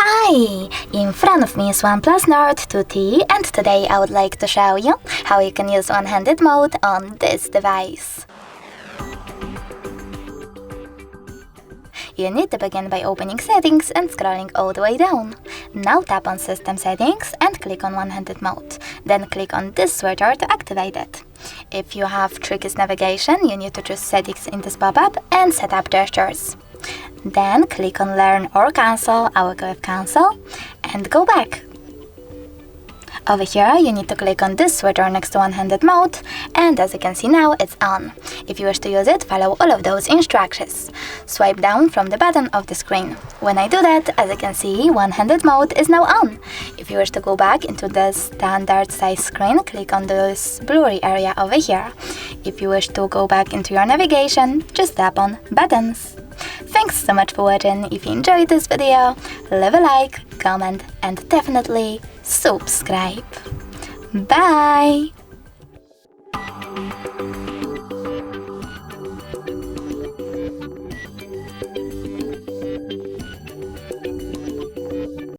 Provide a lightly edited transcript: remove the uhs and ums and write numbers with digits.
Hi! In front of me is OnePlus Nord 2T, and today I would like to show you how you can use one-handed mode on this device. You need to begin by opening Settings and scrolling all the way down. Now tap on System Settings and click on One-Handed Mode. Then click on this switcher to activate it. If you have Tricky's navigation, you need to choose Settings in this pop-up and set up gestures. Then click on Learn or Cancel. I will go with Cancel and go back. Over here, you need to click on this switcher next to One-Handed Mode, and as you can see now, it's on. If you wish to use it, follow all of those instructions. Swipe down from the bottom of the screen. When I do that, as you can see, One-Handed Mode is now on. If you wish to go back into the standard size screen, click on this blurry area over here. If you wish to go back into your navigation, just tap on Buttons. Thanks so much for watching. If you enjoyed this video, leave a like, comment, and definitely subscribe. Bye!